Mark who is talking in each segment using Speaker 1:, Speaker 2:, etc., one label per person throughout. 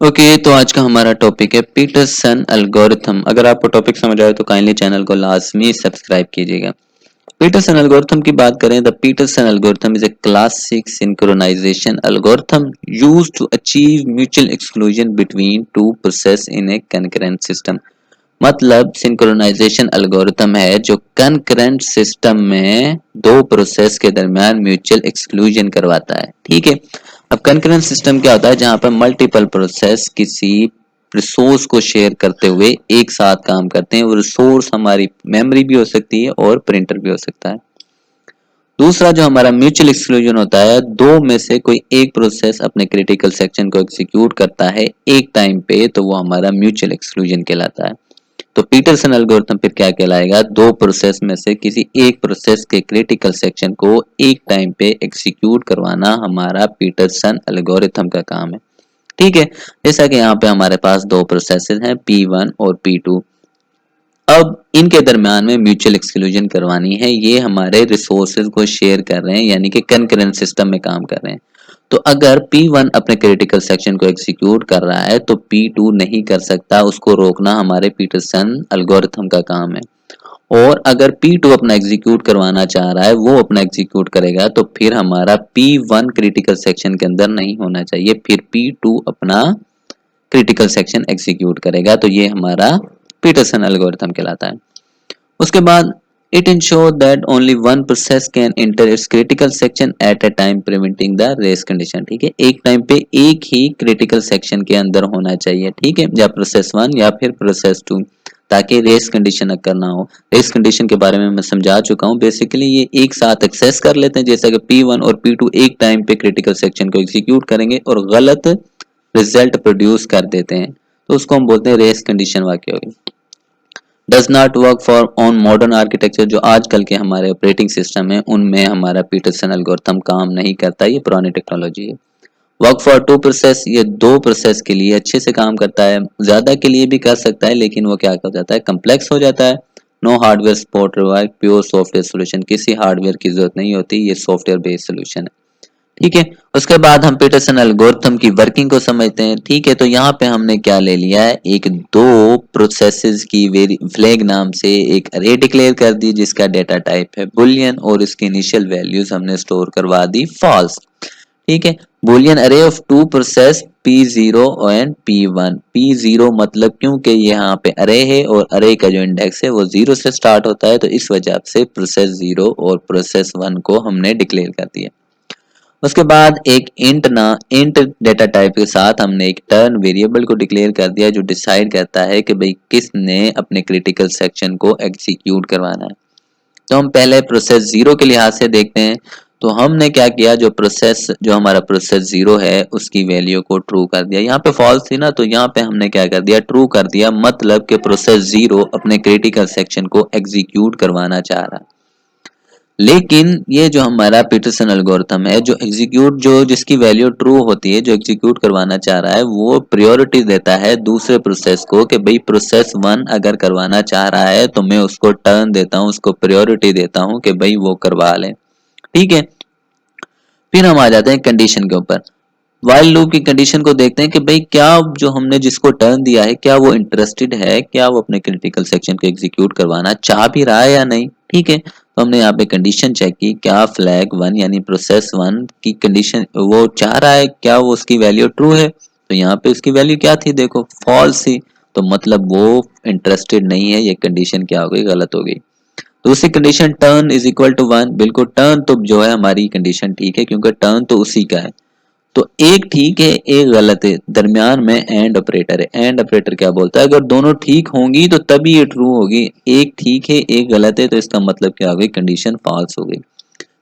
Speaker 1: Okay तो आज का हमारा टॉपिक है पीटरसन एल्गोरिथम। अगर आपको टॉपिक समझ आए तो काइंडली चैनल को लाजमी सब्सक्राइब कीजिएगा। पीटरसन एल्गोरिथम की बात करें, the Peterson algorithm is a classic synchronization algorithm used to achieve mutual exclusion between two process in a concurrent system. मतलब सिंक्रोनाइजेशन एल्गोरिथम है जो कंकरेंट सिस्टम में दो प्रोसेस के दरमियान म्यूचुअल एक्सक्लूजन करवाता है। ठीक है, अब कंकरेंट सिस्टम क्या होता है? जहां पर मल्टीपल प्रोसेस किसी रिसोर्स को शेयर करते हुए एक साथ काम करते हैं। वो रिसोर्स हमारी मेमोरी भी हो सकती है और प्रिंटर भी हो सकता है। दूसरा जो हमारा म्यूचुअल एक्सक्लूजन होता है, दो में से कोई एक प्रोसेस अपने क्रिटिकल सेक्शन को एग्जीक्यूट करता है एक टाइम पे, तो वो हमारा म्यूचुअल एक्सक्लूजन कहलाता है। तो पीटरसन एल्गोरिथम फिर क्या कहलाएगा? दो प्रोसेस में से किसी एक प्रोसेस के क्रिटिकल सेक्शन को एक टाइम पे एग्जीक्यूट करवाना हमारा पीटरसन एल्गोरिथम का काम है। ठीक है, जैसा कि यहाँ पे हमारे पास दो प्रोसेसेस हैं P1 और P2। अब इनके दरम्यान में म्यूचुअल एक्सक्लूजन करवानी है। ये हमारे रिसोर्सेज को शेयर कर रहे हैं, यानी कि कंकरेंट सिस्टम में काम कर रहे हैं। तो अगर P1 अपने क्रिटिकल सेक्शन को एग्जीक्यूट कर रहा है तो P2 नहीं कर सकता, उसको रोकना हमारे पीटरसन एल्गोरिथम का काम है। और अगर P2 अपना एग्जीक्यूट करवाना चाह रहा है, वो अपना एग्जीक्यूट करेगा, तो फिर हमारा P1 क्रिटिकल सेक्शन के अंदर नहीं होना चाहिए, फिर P2 अपना क्रिटिकल सेक्शन एग्जीक्यूट करेगा। तो ये हमारा पीटरसन एल्गोरिथम कहलाता है। उसके बाद it ensure that only one process can enter its critical section at a time preventing the race condition. ठीक है, एक टाइम पे एक ही क्रिटिकल सेक्शन के अंदर होना चाहिए। ठीक है, या प्रोसेस 1 या फिर प्रोसेस 2, ताकि रेस कंडीशन अगर ना हो। रेस कंडीशन के बारे में मैं समझा चुका हूँ। बेसिकली ये एक साथ एक्सेस कर लेते हैं, जैसा कि P1 और P2 एक टाइम पे क्रिटिकल सेक्शन को एग्जीक्यूट करेंगे और गलत रिजल्ट प्रोड्यूस कर देते हैं, तो उसको हम बोलते हैं रेस कंडीशन वाकई होगी। Does not work for on modern architecture, जो आजकल के हमारे ऑपरेटिंग सिस्टम है उनमें हमारा पीटरसन एल्गोरिथम काम नहीं करता, ये पुरानी टेक्नोलॉजी है। वर्क फॉर टू प्रोसेस, ये दो प्रोसेस के लिए अच्छे से काम करता है, ज्यादा के लिए भी कर सकता है, लेकिन वो क्या कर जाता है, कम्प्लेक्स हो जाता है। No hardware support required, pure software solution, किसी हार्डवेयर की जरूरत नहीं होती, ये सॉफ्टवेयर बेस्ड सोल्यूशन है। ठीक है, उसके बाद हम पीटरसन एल्गोरिथम की वर्किंग को समझते हैं। ठीक है, तो यहाँ पे हमने क्या ले लिया है, एक दो प्रोसेसेस की फ्लैग नाम से एक अरे डिक्लेयर कर दी जिसका डेटा टाइप है बुलियन, और इसकी इनिशियल वैल्यूज हमने स्टोर करवा दी फॉल्स। ठीक है, बुलियन अरे of to process P0 and P1। P0 मतलब क्योंकि यहाँ पे अरे है और अरे का जो इंडेक्स है वो 0 से स्टार्ट होता है, तो इस वजह से प्रोसेस 0 और प्रोसेस 1 को हमने डिक्लेयर कर दिया। उसके बाद एक इंट डेटा टाइप के साथ हमने एक टर्न वेरिएबल को डिक्लेयर कर दिया, जो डिसाइड करता है कि भाई किसने अपने क्रिटिकल सेक्शन को एग्जीक्यूट करवाना है। तो हम पहले प्रोसेस 0 के लिहाज से देखते हैं। तो हमने क्या किया, जो हमारा प्रोसेस 0 है उसकी वैल्यू को ट्रू कर दिया। यहाँ पे फॉल्स थी ना, तो यहाँ पे हमने क्या कर दिया, ट्रू कर दिया। मतलब कि प्रोसेस 0 अपने क्रिटिकल सेक्शन को एग्जीक्यूट करवाना चाह रहा है। लेकिन ये जो हमारा पीटरसन एल्गोरिथम है, जो जिसकी वैल्यू ट्रू होती है, जो एग्जीक्यूट करवाना चाह रहा है, वो प्रायोरिटी देता है दूसरे प्रोसेस को कि भाई प्रोसेस 1 अगर करवाना चाह रहा है तो मैं उसको टर्न देता हूँ, उसको प्रायोरिटी देता हूँ कि भाई वो करवा ले। ठीक है, फिर हम आ जाते हैं कंडीशन के ऊपर। वाइल लूप की कंडीशन को देखते हैं कि भाई क्या जो हमने जिसको टर्न दिया है, क्या वो इंटरेस्टेड है, क्या वो अपने क्रिटिकल सेक्शन को एग्जीक्यूट करवाना चाह भी रहा है या नहीं। ठीक है, तो हमने यहाँ पे कंडीशन चेक की, क्या फ्लैग 1 यानी प्रोसेस 1 की कंडीशन वो चाह रहा है, क्या वो उसकी वैल्यू ट्रू है। तो यहाँ पे उसकी वैल्यू क्या थी, देखो फॉल्स थी, तो मतलब वो इंटरेस्टेड नहीं है। ये कंडीशन क्या हो गई, गलत हो गई। दूसरी condition turn is equal to 1, बिल्कुल टर्न तो जो है हमारी कंडीशन ठीक है, क्योंकि टर्न तो उसी का है। तो एक ठीक है एक गलत है, दरमियान में एंड ऑपरेटर है। एंड ऑपरेटर क्या बोलता है, अगर दोनों ठीक होंगी तो तभी ये ट्रू होगी। एक ठीक है एक गलत है, तो इसका मतलब क्या हो गई, कंडीशन फॉल्स हो गई।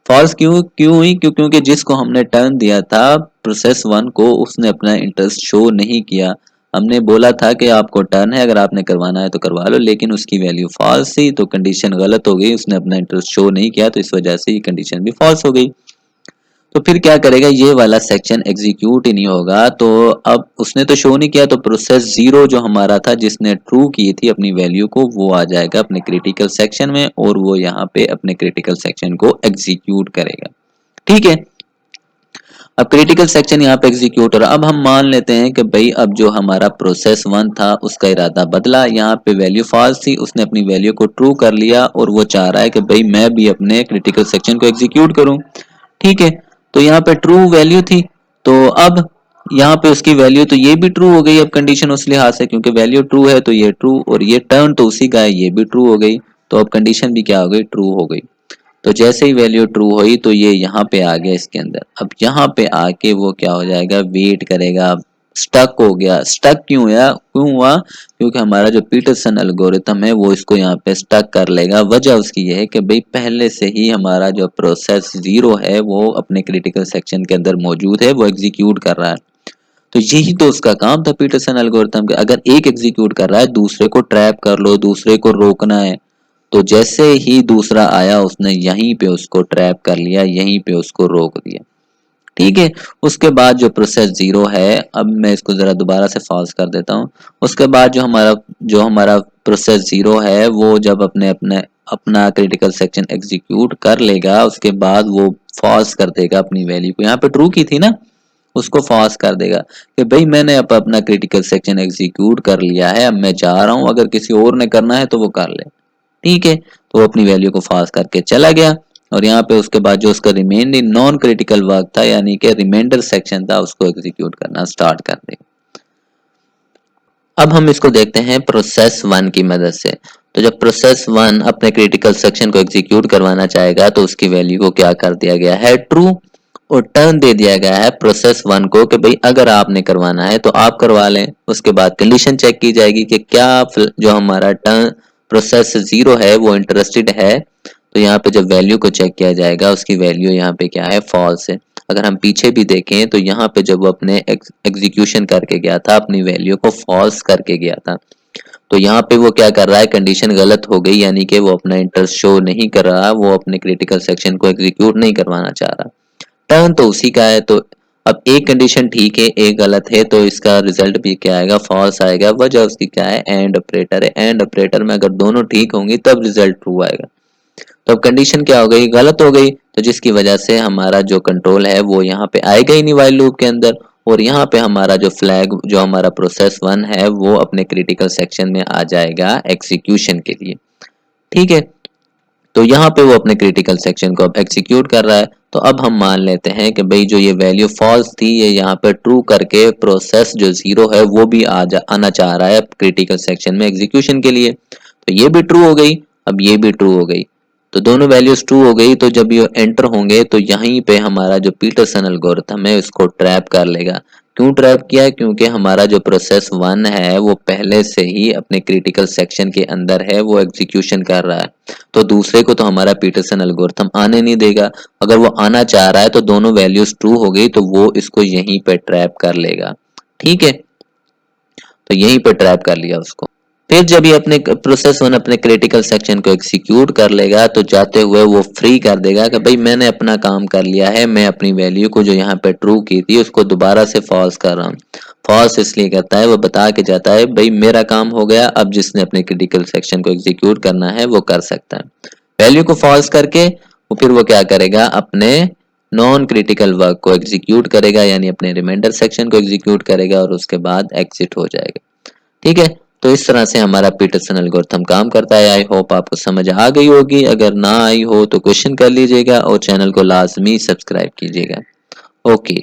Speaker 1: फॉल्स क्यों क्यों हुई, क्योंकि जिसको हमने टर्न दिया था प्रोसेस 1 को, उसने अपना इंटरेस्ट शो नहीं किया। हमने बोला था कि आपको टर्न है, अगर आपने करवाना है तो करवा लो, लेकिन उसकी वैल्यू फॉल्स थी, तो कंडीशन गलत हो गई। उसने अपना इंटरेस्ट शो नहीं किया, तो इस वजह से ये कंडीशन भी फॉल्स हो गई। तो फिर क्या करेगा, ये वाला सेक्शन एग्जीक्यूट ही नहीं होगा। तो अब उसने तो शो नहीं किया, तो प्रोसेस 0 जो हमारा था, जिसने ट्रू की थी अपनी वैल्यू को, वो आ जाएगा अपने क्रिटिकल सेक्शन में, और वो यहाँ पे अपने क्रिटिकल सेक्शन को एग्जीक्यूट करेगा। ठीक है, अब क्रिटिकल सेक्शन यहाँ पे एग्जीक्यूट हो रहा है। अब हम मान लेते हैं कि भाई अब जो हमारा प्रोसेस 1 था उसका इरादा बदला, यहाँ पे वैल्यू फॉल्स थी, उसने अपनी वैल्यू को ट्रू कर लिया और वो चाह रहा है कि भाई मैं भी अपने क्रिटिकल सेक्शन को एग्जीक्यूट करूं। ठीक है, तो यहाँ पे ट्रू वैल्यू थी, तो अब यहाँ पे उसकी वैल्यू तो ये भी ट्रू हो गई। अब कंडीशन उस लिहाज से, क्योंकि वैल्यू ट्रू है तो ये ट्रू, और ये टर्न तो उसी का है, ये भी ट्रू हो गई, तो अब कंडीशन भी क्या हो गई, ट्रू हो गई। तो जैसे ही वैल्यू ट्रू हुई तो ये यहाँ पे आ गया इसके अंदर। अब यहाँ पे आके वो क्या हो जाएगा, वेट करेगा, स्टक हो गया। स्टक क्यों हुआ, क्योंकि हमारा जो पीटरसन एल्गोरिथम है वो इसको यहाँ पे स्टक कर लेगा। वजह उसकी ये है कि भाई पहले से ही हमारा जो प्रोसेस 0 है वो अपने क्रिटिकल सेक्शन के अंदर मौजूद है, वो एग्जीक्यूट कर रहा है। तो यही तो उसका काम था पीटरसन एल्गोरिथम का। अगर एक एग्जीक्यूट कर रहा है, दूसरे को ट्रैप कर लो, दूसरे को रोकना है, तो जैसे ही दूसरा आया उसने यहीं पे उसको ट्रैप कर लिया, यहीं पे उसको रोक दिया। ठीक है, उसके बाद जो प्रोसेस 0 है, अब मैं इसको जरा दोबारा से फॉल्स कर देता हूँ। उसके बाद जो हमारा प्रोसेस 0 है वो जब अपने अपने अपना क्रिटिकल सेक्शन एग्जीक्यूट कर लेगा, उसके बाद वो फॉल्स कर देगा अपनी वैल्यू को। यहाँ पे ट्रू की थी ना, उसको फॉल्स कर देगा कि भाई मैंने अब अपना क्रिटिकल सेक्शन एग्जीक्यूट कर लिया है, अब मैं जा रहा हूँ, अगर किसी और ने करना है तो वो कर ले। ठीक है, तो वो अपनी वैल्यू को पास करके चला गया, और यहाँ पे उसके बाद जो उसका रिमेनिंग नॉन क्रिटिकल वर्क था यानी कि रिमाइंडर सेक्शन था, उसको एग्जीक्यूट करना स्टार्ट कर देगा। अब हम इसको देखते हैं प्रोसेस 1 की मदद से। तो जब प्रोसेस 1 अपने क्रिटिकल सेक्शन को एग्जीक्यूट करवाना चाहेगा तो उसकी वैल्यू को क्या कर दिया गया है, ट्रू, और टर्न दे दिया गया है प्रोसेस 1 को कि भाई अगर आपने करवाना है तो आप करवा लें। उसके बाद कंडीशन चेक की जाएगी कि क्या जो हमारा टर्न प्रोसेस 0 है वो इंटरेस्टेड है। तो यहाँ पे जब वैल्यू को चेक किया जाएगा उसकी वैल्यू यहाँ पे क्या है, फॉल्स है। अगर हम पीछे भी देखें तो यहाँ पे जब वो अपने एग्जीक्यूशन करके गया था, अपनी वैल्यू को फॉल्स करके गया था, तो यहाँ पे वो क्या कर रहा है, कंडीशन गलत हो गई, यानी कि वो अपना इंटरेस्ट शो नहीं कर रहा, वो अपने क्रिटिकल सेक्शन को एग्जीक्यूट नहीं करवाना चाह रहा। टर्न तो उसी का है, तो अब एक कंडीशन ठीक है, एक गलत है, तो इसका रिजल्ट भी क्या आएगा, फॉल्स आएगा। वजह उसकी क्या है, एंड ऑपरेटर है। एंड ऑपरेटर में अगर दोनों ठीक होंगी तब रिजल्ट ट्रू आएगा। तो अब कंडीशन क्या हो गई, गलत हो गई, तो जिसकी वजह से हमारा जो कंट्रोल है वो यहाँ पे आएगा ही नहीं व्हाइल लूप के अंदर, और यहाँ पे हमारा जो फ्लैग जो हमारा प्रोसेस 1 है वो अपने क्रिटिकल सेक्शन में आ जाएगा एग्जीक्यूशन के लिए। ठीक है, तो यहाँ पे वो अपने क्रिटिकल सेक्शन को अब एग्जीक्यूट कर रहा है। तो अब हम मान लेते हैं कि भाई जो ये वैल्यू फॉल्स थी ये यहाँ पे ट्रू करके प्रोसेस जो 0 है वो भी आना चाह रहा है क्रिटिकल सेक्शन में एग्जीक्यूशन के लिए। तो ये भी ट्रू हो गई, अब ये भी ट्रू हो गई, तो दोनों वैल्यूज ट्रू हो गई। तो जब ये एंटर होंगे तो यहीं पे हमारा जो पीटरसन एल्गोरिथम है उसको ट्रैप कर लेगा। क्यों ट्रैप किया, क्योंकि हमारा जो प्रोसेस 1 है वो पहले से ही अपने क्रिटिकल सेक्शन के अंदर है, वो एग्जीक्यूशन कर रहा है, तो दूसरे को तो हमारा पीटरसन एल्गोरिथम आने नहीं देगा। अगर वो आना चाह रहा है तो दोनों वैल्यूज ट्रू हो गई, तो वो इसको यहीं पे ट्रैप कर लेगा। ठीक है, तो यहीं पे ट्रैप कर लिया उसको। फिर जब ये अपने प्रोसेस 1 अपने क्रिटिकल सेक्शन को एग्जीक्यूट कर लेगा तो जाते हुए वो फ्री कर देगा कि भाई मैंने अपना काम कर लिया है, मैं अपनी वैल्यू को जो यहाँ पे ट्रू की थी उसको दोबारा से फॉल्स कर रहा हूँ। फॉल्स इसलिए करता है, वो बता के जाता है भाई मेरा काम हो गया, अब जिसने अपने क्रिटिकल सेक्शन को एग्जीक्यूट करना है वो कर सकता है। वैल्यू को फॉल्स करके वो फिर वो क्या करेगा, अपने नॉन क्रिटिकल वर्क को एग्जीक्यूट करेगा, यानी अपने रिमाइंडर सेक्शन को एग्जीक्यूट करेगा और उसके बाद एग्जिट हो जाएगा। ठीक है, तो इस तरह से हमारा पीटरसन एल्गोरिथम काम करता है। आई होप आपको समझ आ गई होगी, अगर ना आई हो तो क्वेश्चन कर लीजिएगा और चैनल को लाजमी सब्सक्राइब कीजिएगा। ओके।